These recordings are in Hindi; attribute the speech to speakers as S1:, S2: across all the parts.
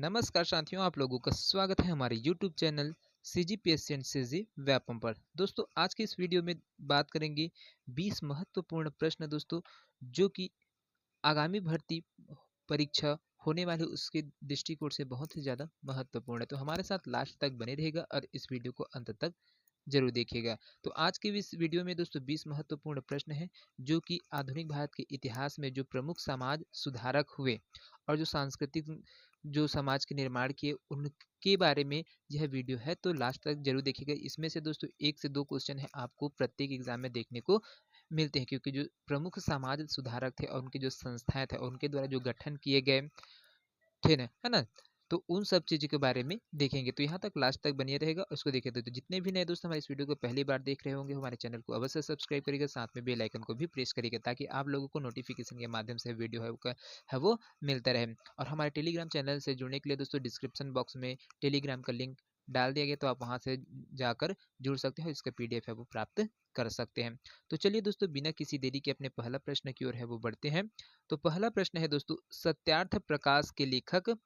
S1: नमस्कार साथियों, आप लोगों का स्वागत है हमारे YouTube channel CGPSC and CG Vyapam पर। दोस्तों, आज के इस वीडियो में बात करेंगे 20 महत्वपूर्ण प्रश्न दोस्तों, जो कि आगामी भर्ती परीक्षा होने वाली उसके दृष्टिकोण से बहुत ही ज़्यादा महत्वपूर्ण है। तो हमारे साथ लास्ट तक बने रहेगा और इस वीडियो को अंत तक जरूर देखिएगा। तो आज के इस वीडियो में दोस्तों 20 महत्वपूर्ण प्रश्न हैं, जो कि आधुनिक भारत के इतिहास में जो प्रमुख समाज सुधारक हुए और जो सांस्कृतिक जो समाज के निर्माण किए उनके बारे में यह वीडियो है। तो लास्ट तक जरूर देखिएगा। इसमें से दोस्तों 1 से 2 क्वेश्चन है आपको प्रत्येक एग्जाम में देखने को मिलते हैं, क्योंकि जो प्रमुख समाज सुधारक थे और उनकी जो संस्थाएं थे और उनके द्वारा जो गठन किए गए थे ना, है ना, तो उन सब चीज़ों के बारे में देखेंगे। तो यहाँ तक लास्ट तक बनिए रहेगा, उसको देखे। तो जितने भी नए दोस्त हमारे इस वीडियो को पहली बार देख रहे होंगे, हमारे चैनल को अवश्य सब्सक्राइब करिएगा, साथ में बेल आइकन को भी प्रेस करिएगा, ताकि आप लोगों को नोटिफिकेशन के माध्यम से वीडियो है वो मिलता रहे। और हमारे टेलीग्राम चैनल से जुड़ने के लिए दोस्तों डिस्क्रिप्शन बॉक्स में टेलीग्राम का लिंक डाल दिया गया, तो आप वहाँ से जाकर जुड़ सकते हो, इसका PDF है वो प्राप्त कर सकते हैं। तो चलिए दोस्तों, बिना किसी देरी के अपने पहला प्रश्न की ओर है वो बढ़ते हैं। तो पहला प्रश्न है दोस्तों, सत्यार्थ प्रकाश के लेखक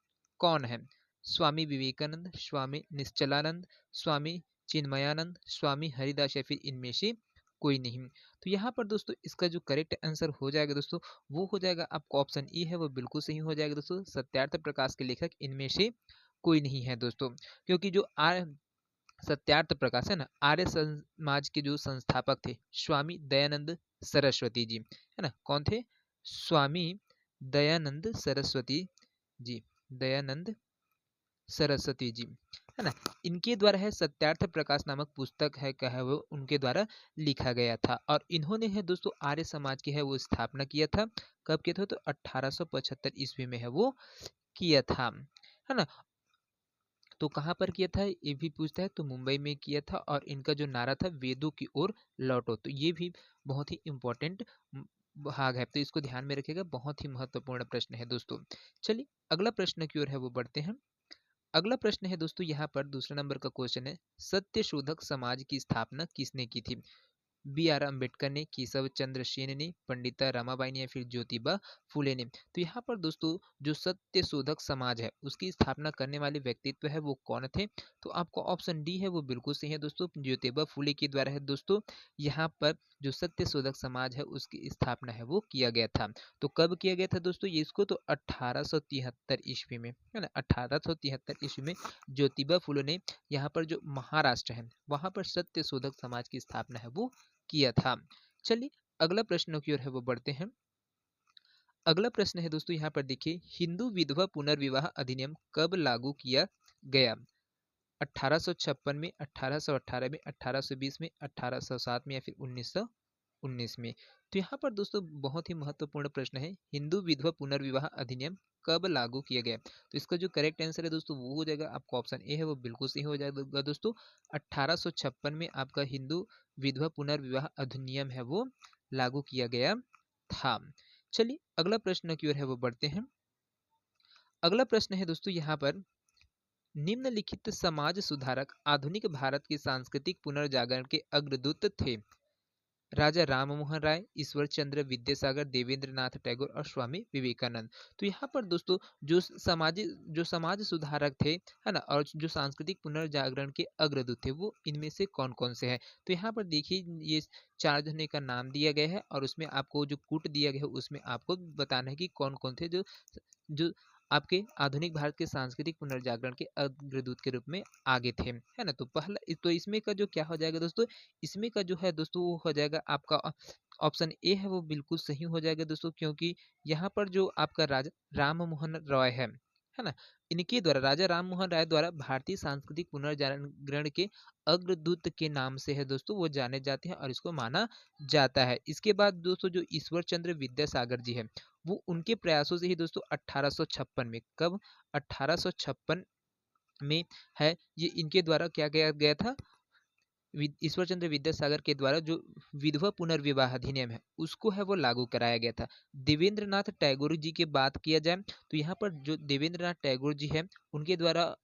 S1: कौन है? स्वामी विवेकानंद, स्वामी निश्चलानंद, स्वामी चिन्मयानंद, स्वामी हरिदास, या फिर इनमें से कोई नहीं। तो यहाँ पर दोस्तों इसका जो करेक्ट आंसर हो जाएगा दोस्तों, वो हो जाएगा आपको ऑप्शन E है वो बिल्कुल सही हो जाएगा दोस्तों। सत्यार्थ प्रकाश के लेखक इनमें से कोई नहीं है दोस्तों, क्योंकि जो सत्यार्थ प्रकाश है ना, आर्य समाज के जो संस्थापक थे स्वामी दयानंद सरस्वती जी, है ना। कौन थे? स्वामी दयानंद सरस्वती जी, दयानंद सरस्वती जी, है ना। इनके द्वारा है सत्यार्थ प्रकाश नामक पुस्तक है क्या है वो उनके द्वारा लिखा गया था। और इन्होंने है दोस्तों आर्य समाज की है वो स्थापना किया था। कब किया था? तो 1875 ईस्वी में है वो किया था, है ना। तो कहाँ पर किया था ये भी पूछता है, तो मुंबई में किया था। और इनका जो नारा था, वेदों की ओर लौटो, तो ये भी बहुत ही इम्पोर्टेंट भाग है, तो इसको ध्यान में रखिएगा। बहुत ही महत्वपूर्ण प्रश्न है दोस्तों। चलिए अगला प्रश्न की ओर है वो बढ़ते हैं। अगला प्रश्न है दोस्तों, यहाँ पर दूसरा नंबर का क्वेश्चन है, सत्य शोधक समाज की स्थापना किसने की थी? B.R. अम्बेडकर ने, केशव चंद्र सेन ने, पंडिता रमाबाई ने, या फिर ज्योतिबा फूले ने। तो यहाँ पर दोस्तों जो सत्य शोधक समाज है उसकी स्थापना करने वाले व्यक्तित्व है वो कौन थे? तो आपको ऑप्शन D है वो बिल्कुल सही है दोस्तों, ज्योतिबा फूले के द्वारा है दोस्तों। यहाँ पर जो सत्य शोधक समाज है उसकी स्थापना है वो किया गया था। तो कब किया गया था दोस्तों ये इसको? तो 1873 ईस्वी में, है ना। 1873 ईस्वी में ज्योतिबा फूले ने यहाँ पर जो महाराष्ट्र है वहाँ पर सत्य शोधक समाज की स्थापना है वो किया था। चलिए अगला प्रश्न की ओर है वो बढ़ते हैं। अगला प्रश्न है दोस्तों, यहाँ पर देखिए, हिंदू विधवा पुनर्विवाह अधिनियम कब लागू किया गया? 1856 में, 1818 में, 1820 में, 1807 में, या फिर 1919 में। तो यहाँ पर दोस्तों बहुत ही महत्वपूर्ण प्रश्न है, हिंदू विधवा पुनर्विवाह अधिनियम कब लागू किया गया? तो इसका जो करेक्ट आंसर है दोस्तों वो हो जाएगा आपको ऑप्शन ए है वो बिल्कुल सही हो जाएगा दोस्तों। 1856 में आपका हिंदू विधवा पुनर्विवाह अधिनियम है वो लागू किया गया था। चलिए अगला प्रश्न की ओर है वो बढ़ते हैं। अगला प्रश्न है दोस्तों, यहाँ पर निम्नलिखित समाज सुधारक आधुनिक भारत के सांस्कृतिक पुनर्जागरण के अग्रदूत थे? राजा राममोहन राय, ईश्वर चंद्र विद्यासागर, देवेंद्र नाथ टैगोर और स्वामी विवेकानंद। तो यहाँ पर दोस्तों जो समाज सुधारक थे, है ना, और जो सांस्कृतिक पुनर्जागरण के अग्रदूत थे वो इनमें से कौन कौन से हैं? तो यहाँ पर देखिए ये 4 जने का नाम दिया गया है और उसमें आपको जो कूट दिया गया है उसमें आपको बताना है कि कौन कौन थे जो जो आपके आधुनिक भारत के सांस्कृतिक पुनर्जागरण के अग्रदूत के रूप में आगे थे, है ना। तो पहला तो इसमें का जो क्या हो जाएगा दोस्तों, इसमें का जो है दोस्तों वो हो जाएगा आपका ऑप्शन ए है वो बिल्कुल सही हो जाएगा दोस्तों, क्योंकि यहाँ पर जो आपका राजा राम मोहन रॉय है ना, इनके द्वारा राजा राम मोहन राय द्वारा भारतीय सांस्कृतिक पुनर्जागरण के अग्रदूत के नाम से है दोस्तों वो जाने जाते हैं और इसको माना जाता है। इसके बाद दोस्तों जो ईश्वर चंद्र विद्यासागर जी है वो उनके प्रयासों से ही दोस्तों 1856 में, कब? 1856 में है ये इनके द्वारा क्या किया गया था, ईश्वर चंद्र विद्यासागर के द्वारा जो विधवा पुनर्विवाह अधिनियम है उसको है वो लागू कराया गया था। देवेंद्र नाथ टैगोर जी की बात किया जाए तो यहाँ पर जो देवेंद्र नाथ टैगोर जी है उनके द्वारा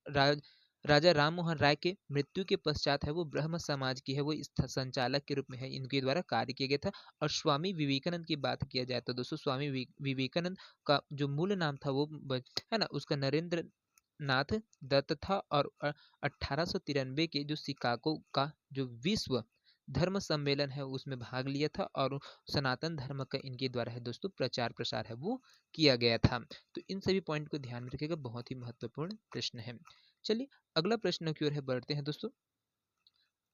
S1: राजा राम मोहन राय के मृत्यु के पश्चात है वो ब्रह्म समाज की है वो संचालक के रूप में है इनके द्वारा कार्य किया गया था। और स्वामी विवेकानंद की बात किया जाए तो दोस्तों स्वामी विवेकानंद का जो मूल नाम था वो है ना उसका नरेंद्र नाथ दत्त था और 1893 के जो शिकागो का जो विश्व धर्म सम्मेलन है उसमें भाग लिया था और सनातन धर्म का इनके द्वारा है दोस्तों प्रचार प्रसार है वो किया गया था। तो इन सभी पॉइंट को ध्यान में रखिएगा, बहुत ही महत्वपूर्ण प्रश्न है। चलिए अगला प्रश्न की ओर है बढ़ते हैं दोस्तों।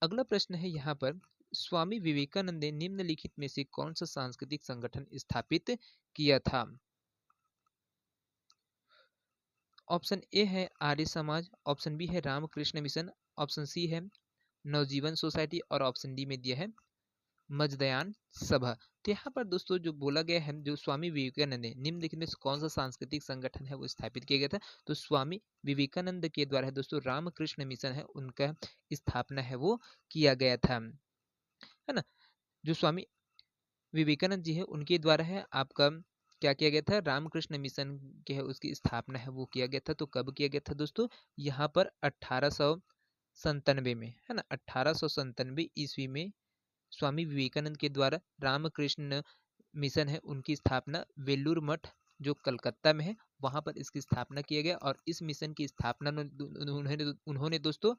S1: अगला प्रश्न है यहाँ पर, स्वामी विवेकानंद ने निम्नलिखित में से कौन सा सांस्कृतिक संगठन स्थापित किया था? ऑप्शन ए है आर्य समाज, ऑप्शन बी है रामकृष्ण मिशन, ऑप्शन सी है नवजीवन सोसाइटी और ऑप्शन डी में दिया है मजदयान सभा। तो यहाँ पर दोस्तों जो बोला गया है, जो स्वामी विवेकानंद ने निम्नलिखित में से कौन सा सांस्कृतिक संगठन है वो स्थापित किया गया था, तो स्वामी विवेकानंद के द्वारा है दोस्तों रामकृष्ण मिशन है उनका स्थापना है वो किया गया था, है ना। जो स्वामी विवेकानंद जी है उनके द्वारा है आपका क्या किया गया था, रामकृष्ण मिशन के है उसकी स्थापना है वो किया गया था। तो कब किया गया था दोस्तों, यहाँ पर 1897 में, है ना, 1897 ईस्वी में स्वामी विवेकानंद के द्वारा रामकृष्ण मिशन है उनकी स्थापना वेल्लूर मठ जो कलकत्ता में है वहां पर इसकी स्थापना किया गया। और इस मिशन की स्थापना उन्होंने दोस्तों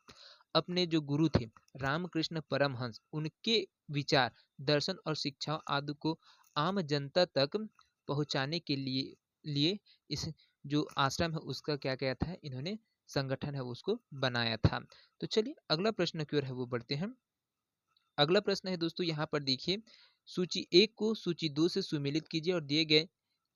S1: अपने जो गुरु थे रामकृष्ण परमहंस उनके विचार दर्शन और शिक्षाओं आदि को आम जनता तक पहुंचाने के लिए इस जो आश्रम है उसका क्या किया था, इन्होंने संगठन है उसको बनाया था। तो चलिए अगला प्रश्न की ओर है वो बढ़ते हैं। अगला प्रश्न है दोस्तों यहाँ पर देखिए, सूची 1 को सूची 2 से सुमेलित कीजिए और दिए गए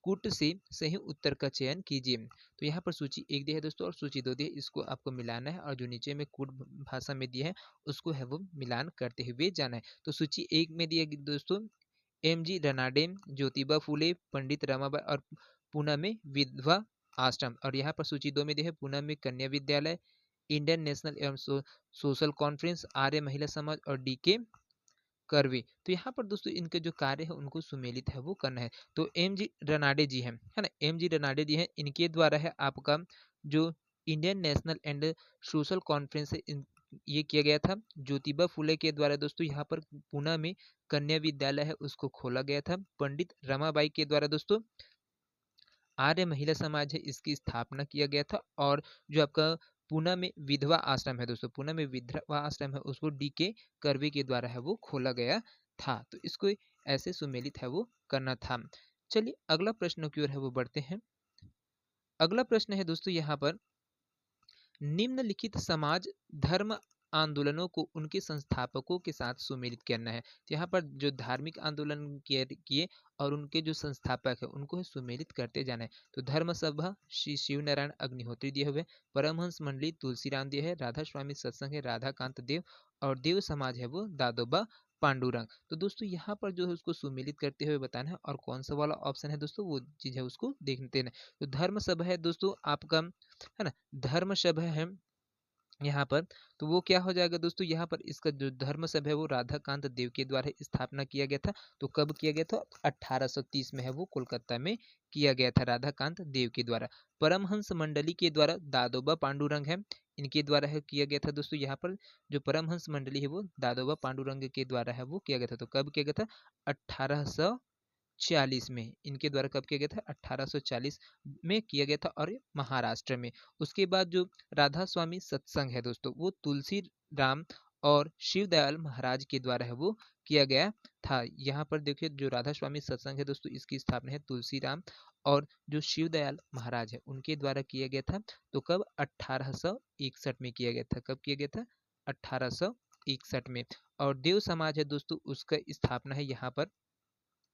S1: कूट से सही उत्तर का चयन कीजिए। तो यहाँ पर सूची 1 दिया है दोस्तों और सूची 2 दिया है, इसको आपको मिलाना है और जो नीचे में कूट भाषा में दिया है उसको है वो मिलान करते हुए जाना है। तो सूची 1 में दिया दोस्तों एम.जी. रनाडे, ज्योतिबा फूले, पंडित रमाबाई और पूना में विधवा आश्रम। और यहाँ पर सूची 2 में दिया है पूना में कन्या विद्यालय, इंडियन नेशनल एवं सोशल कॉन्फ्रेंस, आर्य महिला समाज और डी.के. करवे। तो यहाँ पर दोस्तों इनके जो कार्य है उनको सुमेलित है वो करना है। तो एम.जी. रनाडे जी हैं, है ना, एम.जी. रनाडे जी हैं, इनके द्वारा है आपका जो Indian national and social conference है ये किया गया था। ज्योतिबा फुले के द्वारा दोस्तों यहाँ पर पूना में कन्या विद्यालय है उसको खोला गया था। पंडित रमाबाई के द्वारा दोस्तों आर्य महिला समाज है इसकी स्थापना किया गया था। और जो आपका पूना में विधवा आश्रम है दोस्तों, पूना में विधवा आश्रम है उसको डी.के. करवे के द्वारा है वो खोला गया था। तो इसको ऐसे सुमेलित है वो करना था। चलिए अगला प्रश्न की ओर है वो बढ़ते हैं। अगला प्रश्न है दोस्तों यहाँ पर, निम्नलिखित समाज धर्म आंदोलनों को उनके संस्थापकों के साथ सुमेलित करना है। तो यहाँ पर जो धार्मिक आंदोलन किए और उनके जो संस्थापक है उनको सुमेलित करते जाना है। तो धर्म सभा श्री शिव नारायण अग्निहोत्री दिए हुए, परमहंस मंडली तुलसीराम दिए है, राधा स्वामी सत्संग है राधाकांत देव और देव समाज है वो दादोबा पांडुरंग। तो दोस्तों यहाँ पर जो है उसको सुमेलित करते हुए बताना है और कौन सा वाला ऑप्शन है दोस्तों वो चीज है उसको देखते हैं। तो धर्म सभा है दोस्तों आपका, है ना, धर्म सभा है यहाँ पर। तो वो क्या हो जाएगा दोस्तों, यहाँ पर इसका जो धर्म सभा है वो राधाकांत देव के द्वारा स्थापना किया गया था। तो कब किया गया था, 1830 में है वो कोलकाता में किया गया था राधाकांत देव के द्वारा। परमहंस मंडली के द्वारा दादोबा पांडुरंग है इनके द्वारा है किया गया था दोस्तों। यहाँ पर जो परमहंस मंडली है वो दादोबा पांडुरंग के द्वारा है वो किया गया था। तो कब किया गया था, 1840 में इनके द्वारा कब किया गया था, 1840 में किया गया था और ये महाराष्ट्र में। उसके बाद जो राधा स्वामी सत्संग है दोस्तों वो तुलसी राम और शिव दयाल महाराज के द्वारा है वो किया गया था। यहाँ पर देखिए जो राधा स्वामी सत्संग है दोस्तों इसकी स्थापना है तुलसी राम और जो शिव दयाल महाराज है उनके द्वारा किया गया था। तो कब, 1861 में किया गया था। कब किया गया था, 1861 में। और देव समाज है दोस्तों उसका स्थापना है यहाँ पर,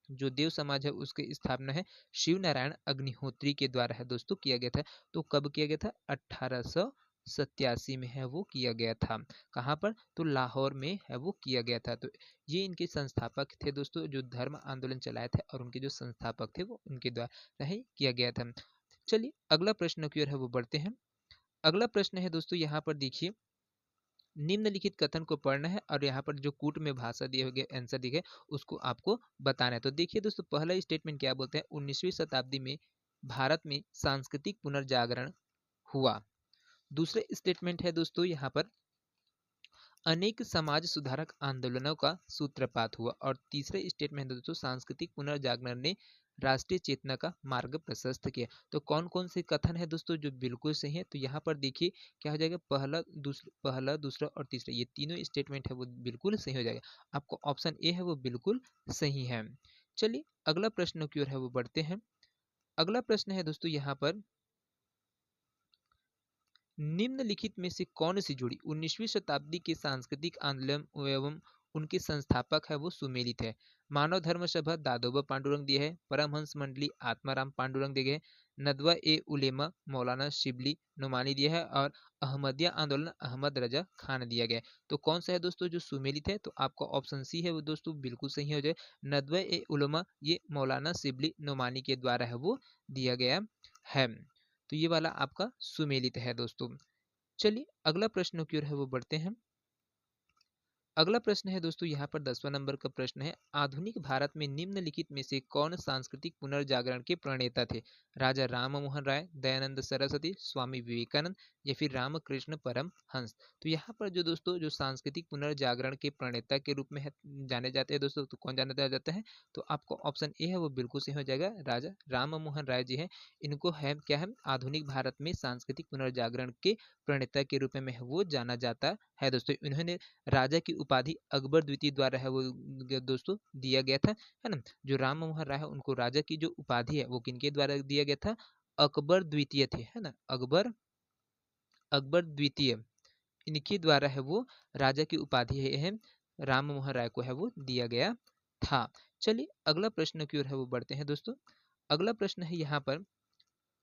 S1: जो देव समाज है उसकी स्थापना है शिव नारायण अग्निहोत्री के द्वारा है दोस्तों किया गया था। तो कब किया गया था, 1887 में है वो किया गया था। कहाँ पर, तो लाहौर में है वो किया गया था। तो ये इनके संस्थापक थे दोस्तों जो धर्म आंदोलन चलाए थे और उनके जो संस्थापक थे वो उनके द्वारा ही किया गया था। चलिए अगला प्रश्न की ओर है वो बढ़ते हैं। अगला प्रश्न है दोस्तों यहाँ पर देखिए, निम्नलिखित कथन को पढ़ना है और यहाँ पर जो कूट में भाषा दिए गए आंसर दिए गए उसको आपको बताना है। तो देखिए दोस्तों पहला स्टेटमेंट क्या बोलते हैं, 19वीं शताब्दी में भारत में सांस्कृतिक पुनर्जागरण हुआ। दूसरे स्टेटमेंट है दोस्तों यहाँ पर, अनेक समाज सुधारक आंदोलनों का सूत्रपात हुआ। और तीसरे स्टेटमेंट है दोस्तों, सांस्कृतिक पुनर्जागरण ने राष्ट्रीय चेतना का मार्ग प्रशस्त किया। तो कौन कौन से कथन है दोस्तों जो बिल्कुल सही है? तो यहाँ पर देखिए क्या हो जाएगा, पहला दूसरा और तीसरा ये तीनों स्टेटमेंट है वो बिल्कुल सही हो जाएगा। आपको ऑप्शन ए है वो बिल्कुल सही है। चलिए अगला प्रश्न की ओर है वो बढ़ते हैं। अगला प्रश्न है दोस्तों यहाँ पर, निम्नलिखित में से कौन सी जोड़ी 19वीं शताब्दी के सांस्कृतिक आंदोलन एवं उनके संस्थापक है वो सुमेलित है? मानव धर्म सभा दादोबा पांडुरंग दिया है, परमहंस मंडली आत्माराम पांडुरंग दिए गए, नदवा ए उलेमा मौलाना शिबली नुमानी दिया है और अहमदिया आंदोलन अहमद रजा खान दिया गया है। तो कौन सा है दोस्तों जो सुमेलित है? तो आपका ऑप्शन सी है वो दोस्तों बिल्कुल सही हो जाए। नदवा ए उलेमा ये मौलाना शिबली नुमानी के द्वारा है वो दिया गया है। तो ये वाला आपका सुमेलित है दोस्तों। चलिए अगला प्रश्न की ओर है वो बढ़ते हैं। अगला प्रश्न है दोस्तों यहाँ पर 10वां नंबर का प्रश्न है, आधुनिक भारत में निम्नलिखित में से कौन सांस्कृतिक पुनर्जागरण के प्रणेता थे? राजा राम मोहन राय, दयानंद सरस्वती, स्वामी विवेकानंद या फिर रामकृष्ण परमहंस? तो यहाँ पर जो दोस्तों जो सांस्कृतिक पुनर्जागरण के प्रणेता के रूप में जाने जाते हैं दोस्तों, तो कौन जाना जाता है? तो आपको ऑप्शन ए है वो बिल्कुल सही हो जाएगा, राजा राम मोहन राय जी है। इनको है क्या है, आधुनिक भारत में सांस्कृतिक पुनर्जागरण के प्रणेता के रूप में वो जाना जाता है दोस्तों। इन्होंने राजा की उपाधि अकबर द्वितीय द्वारा है वो दोस्तों दिया गया था, है ना। जो राम मनोहर राय है उनको राजा की जो उपाधि है वो किनके द्वारा दिया गया था? अकबर द्वितीय थे, है ना। अकबर अकबर द्वितीय इनके द्वारा है वो राजा की उपाधि है राम मनोहर राय को है वो दिया गया था। चलिए अगला प्रश्न की ओर है वो बढ़ते हैं दोस्तों। अगला प्रश्न है यहाँ पर,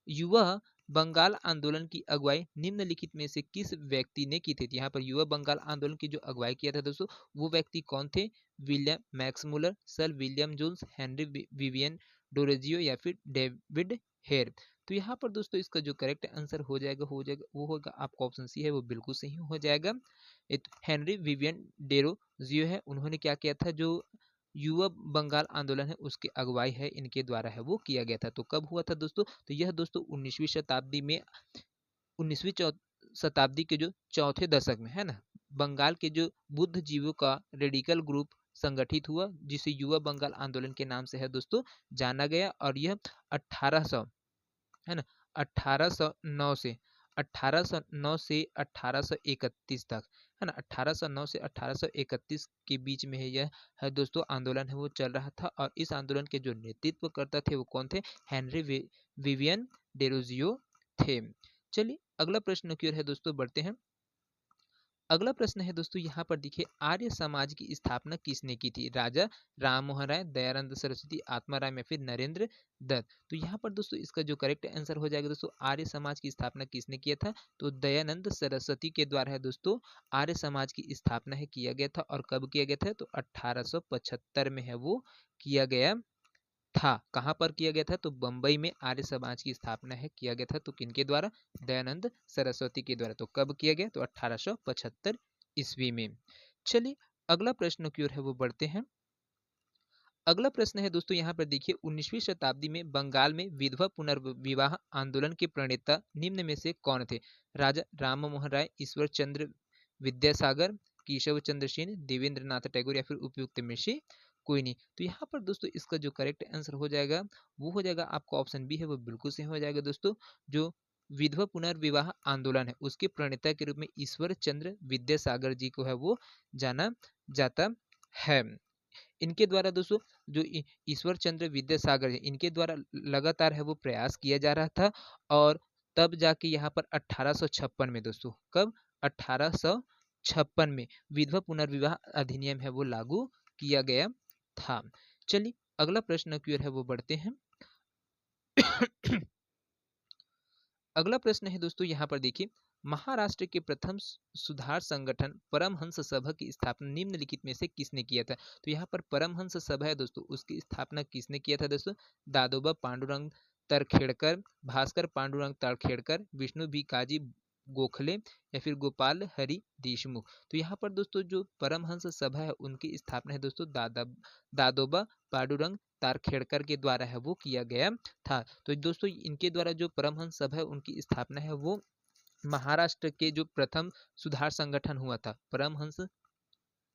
S1: युवा बंगाल आंदोलन की अगुवाई निम्नलिखित में से किस व्यक्ति ने की थी? यहाँ पर युवा बंगाल आंदोलन की जो अगुवाई किया था दोस्तों, वो व्यक्ति कौन थे? William Max Muller, sir William Jones, Henry Vivian Derozio या फिर डेविड हेयर? तो यहाँ पर दोस्तों इसका जो करेक्ट आंसर हो जाएगा वो होगा आपका ऑप्शन सी है वो बिल्कुल सही हो जाएगा। हेनरी विवियन डेरोजियो है, उन्होंने क्या किया था, जो युवा बंगाल आंदोलन है उसकी अगुवाई है इनके द्वारा है वो किया गया था। तो कब हुआ था दोस्तों? तो यह दोस्तों 19वीं शताब्दी में, 19वीं शताब्दी के जो चौथे दशक में, है ना, बंगाल के जो बुद्धिजीवियों का रेडिकल ग्रुप संगठित हुआ जिसे युवा बंगाल आंदोलन के नाम से है दोस्तों जाना गया। और यह 1800, है ना, 1809 से 1809 से 1831 तक, है ना, 1809 से 1831 के बीच में है यह है दोस्तों आंदोलन है वो चल रहा था। और इस आंदोलन के जो नेतृत्व करता थे वो कौन थे? हेनरी विवियन डेरोजियो थे। चलिए अगला प्रश्न की ओर है दोस्तों बढ़ते हैं। अगला प्रश्न है दोस्तों यहाँ पर देखिए, आर्य समाज की स्थापना किसने की थी? राजा राम मोहन राय, दयानंद सरस्वती, आत्माराम या फिर नरेंद्र दत्त? तो यहाँ पर दोस्तों इसका जो करेक्ट आंसर हो जाएगा दोस्तों, आर्य समाज की स्थापना किसने किया था? तो दयानंद सरस्वती के द्वारा है दोस्तों आर्य समाज की स्थापना है किया गया था। और कब किया गया था? तो 1875 में है वो किया गया था। कहाँ पर किया गया था? तो बंबई में आर्य समाज की स्थापना है किया गया था। तो किनके द्वारा? दयानंद सरस्वती के द्वारा। तो कब किया गया? तो 1875 ईस्वी में। चलिए अगला प्रश्न की ओर है वो बढ़ते हैं। अगला प्रश्न है दोस्तों यहाँ पर देखिए, 19वीं शताब्दी में बंगाल में विधवा पुनर्विवाह आंदोलन के प्रणेता निम्न में से कौन थे? राजा राम मोहन राय, ईश्वर चंद्र विद्यासागर, केशव चंद्र सेन, देवेंद्र नाथ टैगोर या फिर उपयुक्त में से कोई नहीं? तो यहाँ पर दोस्तों इसका जो करेक्ट आंसर हो जाएगा वो हो जाएगा आपका ऑप्शन बी है वो बिल्कुल सही हो जाएगा दोस्तों। जो विधवा पुनर्विवाह आंदोलन है उसके प्रणेता के रूप में ईश्वर चंद्र विद्यासागर जी को है वो जाना जाता है। इनके द्वारा दोस्तों जो ईश्वर चंद्र विद्यासागर है इनके द्वारा लगातार है वो प्रयास किया जा रहा था। और तब जाके यहाँ पर 1856 में दोस्तों, कब? 1856 में विधवा पुनर्विवाह अधिनियम है वो लागू किया गया था। चलिए अगला प्रश्न की ओर है वो बढ़ते हैं। अगला प्रश्न है दोस्तों यहाँ पर देखिए, महाराष्ट्र के प्रथम सुधार संगठन परमहंस सभा की स्थापना निम्नलिखित में से किसने किया था? तो यहाँ पर परमहंस सभा है दोस्तों उसकी स्थापना किसने किया था दोस्तों? दादोबा पांडुरंग तरखेड़कर, भास्कर पांडुरंग तरखेड़कर, विष्णु बी काजी गोखले या फिर गोपाल हरि देशमुख? तो यहाँ पर दोस्तों जो परमहंस सभा है उनकी स्थापना है दोस्तों दादोबा पांडुरंग तारखेड़कर के द्वारा है वो किया गया था। तो दोस्तों इनके द्वारा जो परमहंस सभा है उनकी स्थापना है वो महाराष्ट्र के जो प्रथम सुधार संगठन हुआ था परमहंस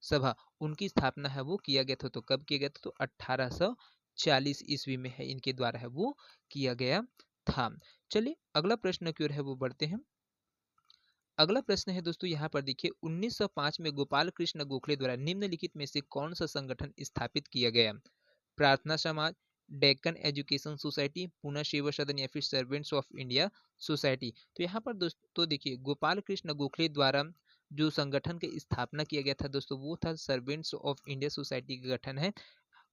S1: सभा, उनकी स्थापना है वो किया गया था। तो कब किया गया था? तो 1856 1940 ईस्वी में है इनके द्वारा है वो किया गया था। चलिए अगला प्रश्न की ओर है वो बढ़ते हैं। अगला प्रश्न है दोस्तों यहाँ पर देखिए 1905 में गोपाल कृष्ण गोखले द्वारा निम्नलिखित में से कौन सा संगठन स्थापित किया गया? प्रार्थना समाज, डेक्कन एजुकेशन सोसाइटी, पूना शिव सदन या फिर सर्वेंट्स ऑफ इंडिया सोसाइटी। तो यहाँ पर दोस्तों देखिए गोपाल कृष्ण गोखले द्वारा जो संगठन की स्थापना किया गया था दोस्तों वो था सर्वेंट्स ऑफ इंडिया सोसाइटी का गठन है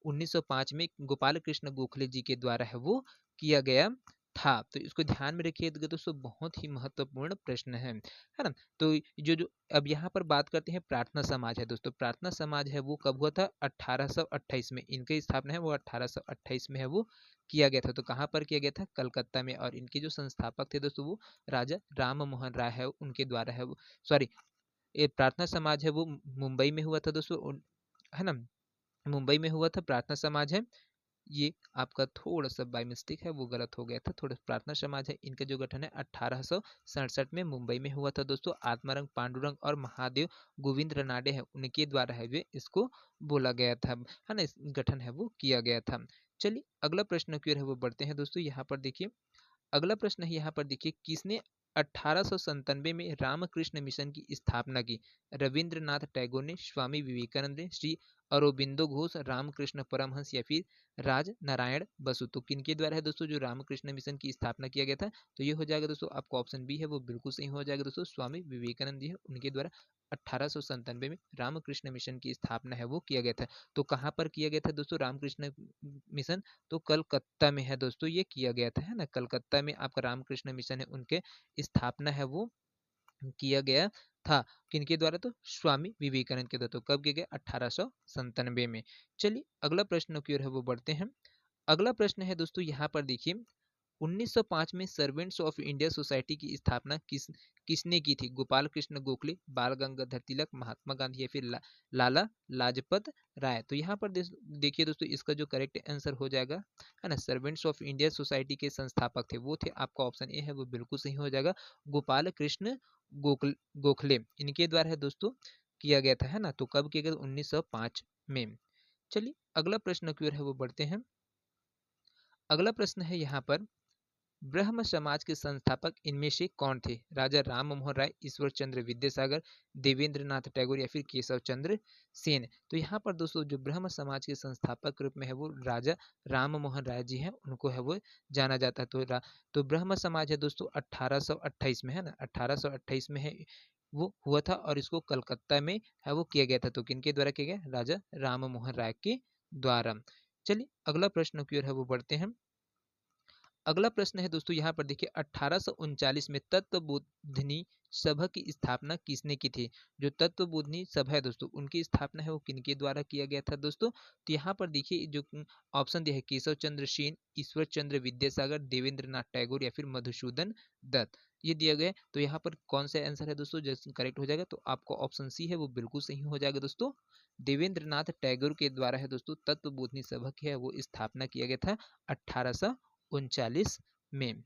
S1: 1905 में गोपाल कृष्ण गोखले जी के द्वारा है वो किया गया था। तो इसको ध्यान में रखिएगा दोस्तों, बहुत ही महत्वपूर्ण प्रश्न है ना। तो जो जो अब यहाँ पर बात करते हैं प्रार्थना समाज है दोस्तों। प्रार्थना समाज है वो कब हुआ था? 1828 में। इनकी स्थापना है वो 1828 में है वो किया गया था। तो कहाँ पर किया गया था? कलकत्ता में। और इनके जो संस्थापक थे दोस्तों वो राजा राम मोहन राय है उनके द्वारा है वो, सॉरी, ये प्रार्थना समाज है वो मुंबई में हुआ था दोस्तों, है ना। मुंबई में हुआ था प्रार्थना समाज है। ये आपका थोड़ा सा बाय मिस्टेक है वो गलत हो गया था थोड़ा। प्रार्थना समाज है इनका जो गठन है 1867 में मुंबई में हुआ था दोस्तों। आत्मारंग पांडुरंग और महादेव गोविंद रनाडे है उनके द्वारा है वे इसको बोला गया था, है ना। इस गठन है वो किया गया था। चलिए अगला प्रश्न की ओर है वो बढ़ते हैं दोस्तों। यहाँ पर देखिए अगला प्रश्न है यहाँ पर देखिए किसने 1897 में रामकृष्ण मिशन की स्थापना की? रविंद्रनाथ टैगोर ने, स्वामी विवेकानंद ने, श्री अरबिंदो घोष, रामकृष्ण परमहंस या फिर राज नारायण बसु। तो किनके द्वारा है दोस्तों जो रामकृष्ण मिशन की स्थापना किया गया था? तो ये हो जाएगा दोस्तों आपका ऑप्शन बी है वो बिल्कुल सही हो जाएगा दोस्तों। स्वामी विवेकानंद जी है उनके द्वारा 1897 में रामकृष्ण मिशन की स्थापना है वो किया गया था। तो कहाँ पर किया गया था दोस्तों रामकृष्ण मिशन? तो कलकत्ता में है दोस्तों ये किया गया था, है ना। कलकत्ता में आपका रामकृष्ण मिशन है उनके स्थापना है वो किया गया था। किनके द्वारा? तो स्वामी विवेकानंद के द्वारा। तो कब किया गया? 1897 में। चलिए अगला प्रश्न की ओर है वो बढ़ते हैं। अगला प्रश्न है दोस्तों यहाँ पर देखिए 1905 में सर्वेंट्स ऑफ इंडिया सोसाइटी की स्थापना किसने की थी? गोपाल कृष्ण गोखले, बाल गंगाधर तिलक, महात्मा गांधी या फिर लाला लाजपत राय। तो यहाँ पर देखिए दोस्तों इसका जो करेक्ट आंसर हो जाएगा, है ना, सर्वेंट्स ऑफ इंडिया सोसाइटी के संस्थापक थे वो थे आपका ऑप्शन ए है वो बिल्कुल सही हो जाएगा। गोपाल कृष्ण गोखले इनके द्वारा है दोस्तों किया गया था, है ना। तो कब किया गया? 1905 में। चलिए अगला प्रश्न की ओर है वो बढ़ते हैं। अगला प्रश्न है यहाँ पर ब्रह्म समाज के संस्थापक इनमें से कौन थे? राजा राम मोहन राय, ईश्वर चंद्र विद्यासागर, देवेंद्र नाथ टैगोर या फिर केशव चंद्र सेन। तो यहाँ पर दोस्तों जो ब्रह्म समाज के संस्थापक के रूप में है वो राजा राम मोहन राय जी हैं, उनको है वो जाना जाता है। तो ब्रह्म समाज है दोस्तों 1828 में, है ना, 1828 में है वो हुआ था और इसको कलकत्ता में है वो किया गया था। तो किनके द्वारा किया गया? राजा राम मोहन राय के द्वारा। चलिए अगला प्रश्न की ओर है वो बढ़ते हैं। अगला प्रश्न है दोस्तों यहाँ पर देखिए 1839 में तत्वबोधिनी सभा की स्थापना किसने की थी? जो तत्वबोधिनी सभा है दोस्तों उनकी स्थापना है वो किनके द्वारा किया गया था दोस्तों? तो यहाँ पर देखिए जो ऑप्शन दिया है केशव चंद्र सेन, ईश्वर चंद्र विद्यासागर, देवेंद्र नाथ टैगोर या फिर मधुसूदन दत्त, ये दिया गया। तो यहाँ पर कौन सा आंसर है दोस्तों जो करेक्ट हो जाएगा? तो आपका ऑप्शन सी है वो बिल्कुल सही हो जाएगा दोस्तों। देवेंद्र नाथ टैगोर के द्वारा है दोस्तों तत्वबोधिनी सभा की है वो स्थापना किया गया था 1839 में।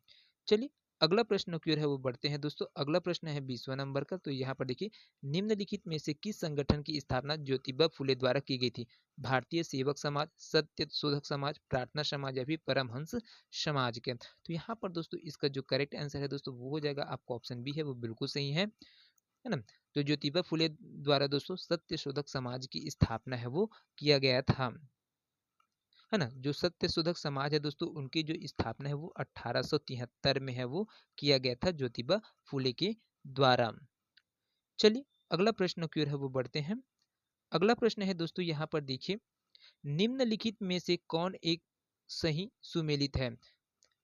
S1: चलिए अगला प्रश्न की ओर है वो बढ़ते हैं दोस्तों। अगला प्रश्न है 20वां नंबर का। तो यहाँ पर देखिए निम्नलिखित में से किस संगठन की स्थापना ज्योतिबा फुले द्वारा की गई थी? भारतीय सेवक समाज, सत्य शोधक समाज, प्रार्थना समाज या फिर परमहंस समाज के। तो यहाँ पर दोस्तों इसका जो करेक्ट आंसर है दोस्तों वो हो जाएगा आपका ऑप्शन बी है वो बिल्कुल सही है ना। तो ज्योतिबा फुले द्वारा दोस्तों सत्य शोधक समाज की स्थापना है वो किया गया था, है ना। जो सत्य शोधक समाज है दोस्तों उनकी जो स्थापना है वो 1873 में है वो किया गया था ज्योतिबा फुले के द्वारा। चलिए अगला प्रश्न की ओर है वो बढ़ते हैं। अगला प्रश्न है दोस्तों यहाँ पर देखिए निम्नलिखित में से कौन एक सही सुमेलित है?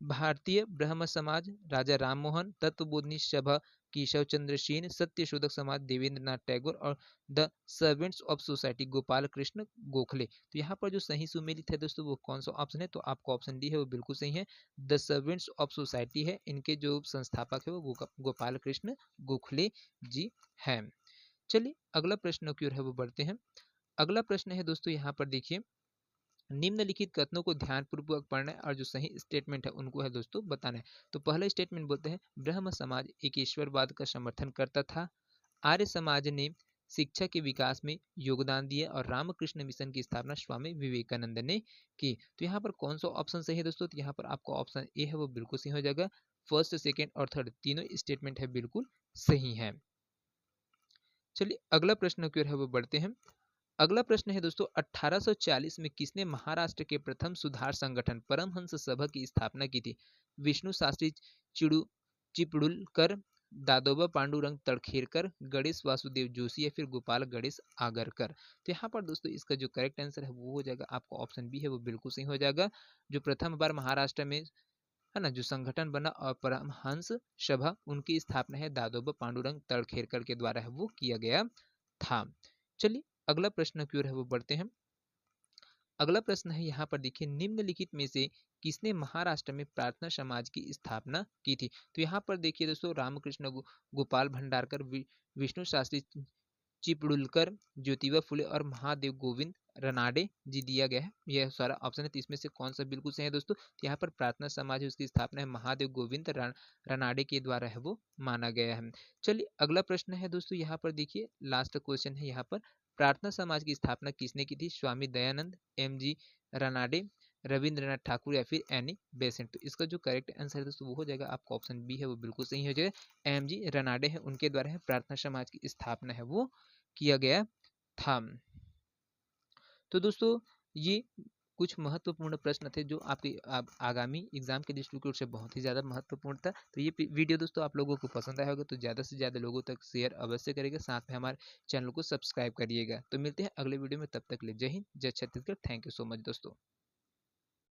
S1: भारतीय ब्रह्म समाज राजा राममोहन, तत्वबोधिनी सभा केशव चंद्र सेन, सत्य शोधक समाज देवेंद्र नाथ टैगोर और the servants of society Gopal Krishna Gokhale. तो यहाँ पर जो सही सुमेलित है दोस्तों वो कौन सा ऑप्शन है? तो आपका ऑप्शन डी है वो बिल्कुल सही है। द सर्वेंट्स ऑफ सोसाइटी है, इनके जो संस्थापक है वो गोपाल कृष्ण गोखले जी हैं। चलिए अगला प्रश्न की ओर है वो बढ़ते हैं। अगला प्रश्न है दोस्तों यहाँ पर देखिए निम्नलिखित कथनों को ध्यानपूर्वक पढ़ना है और जो सही स्टेटमेंट है उनको है दोस्तों बताना है। तो पहला स्टेटमेंट बोलते हैं ब्रह्म समाज एक ईश्वरवाद का समर्थन करता था। आर्य समाज ने शिक्षा के विकास में योगदान दिया और रामकृष्ण मिशन की स्थापना स्वामी विवेकानंद ने की। तो यहाँ पर कौन सा ऑप्शन सही है दोस्तों? तो यहाँ पर आपका ऑप्शन ए है वो बिल्कुल सही हो जाएगा। फर्स्ट, सेकेंड और थर्ड तीनों स्टेटमेंट है बिल्कुल सही है। चलिए अगला प्रश्न की ओर है वो बढ़ते हैं। अगला प्रश्न है दोस्तों, 1840 में किसने महाराष्ट्र के प्रथम सुधार संगठन परमहंस सभा की स्थापना की थी? विष्णु शास्त्री चिड़ू चिपड़ुलकर, दादोबा पांडुरंग तड़खेरकर, गणेश वासुदेव जोशी या फिर गोपाल गणेश आगरकर। तो यहाँ पर दोस्तों इसका जो करेक्ट आंसर है वो हो जाएगा आपका ऑप्शन बी है वो बिल्कुल सही हो जाएगा। जो प्रथम बार महाराष्ट्र में है ना जो संगठन बना और परमहंस सभा, उनकी स्थापना है दादोबा पांडुरंग तड़खेरकर के द्वारा है वो किया गया था। चलिए अगला प्रश्न की ओर है वो बढ़ते हैं। अगला प्रश्न है यहाँ पर देखिए, निम्नलिखित में से किसने महाराष्ट्र में प्रार्थना समाज की स्थापना की थी? तो यहाँ पर देखिए दोस्तों, रामकृष्ण गोपाल भंडारकर, विष्णु शास्त्री चिपड़ुलकर, ज्योतिबा फुले और महादेव गोविंद रनाडे जी दिया गया है। यह सारा ऑप्शन है, तो इसमें से कौन सा बिल्कुल सही है दोस्तों? तो यहाँ पर प्रार्थना समाज है उसकी स्थापना है महादेव गोविंद रनाडे के द्वारा है वो माना गया है। चलिए अगला प्रश्न है दोस्तों, यहाँ पर देखिए लास्ट क्वेश्चन है यहाँ पर, प्रार्थना समाज की स्थापना किसने की थी? स्वामी दयानंद, एम जी रनाडे, रविंद्रनाथ ठाकुर या फिर एनी बेसेंट। तो इसका जो करेक्ट आंसर है दोस्तों वो हो जाएगा आपका ऑप्शन बी है वो बिल्कुल सही हो जाएगा। एम जी रनाडे है उनके द्वारा है प्रार्थना समाज की स्थापना है वो किया गया था। तो दोस्तों ये कुछ महत्वपूर्ण प्रश्न थे जो आपके आगामी एग्जाम के दृष्टिकोण से बहुत ही ज़्यादा महत्वपूर्ण था। तो ये वीडियो दोस्तों आप लोगों को पसंद आया होगा तो ज़्यादा से ज़्यादा लोगों तक शेयर अवश्य करेगा, साथ में हमारे चैनल को सब्सक्राइब करिएगा। तो मिलते हैं अगले वीडियो में, तब तक ले जय हिंद, जय Chhattisgarh. Thank you so much दोस्तों।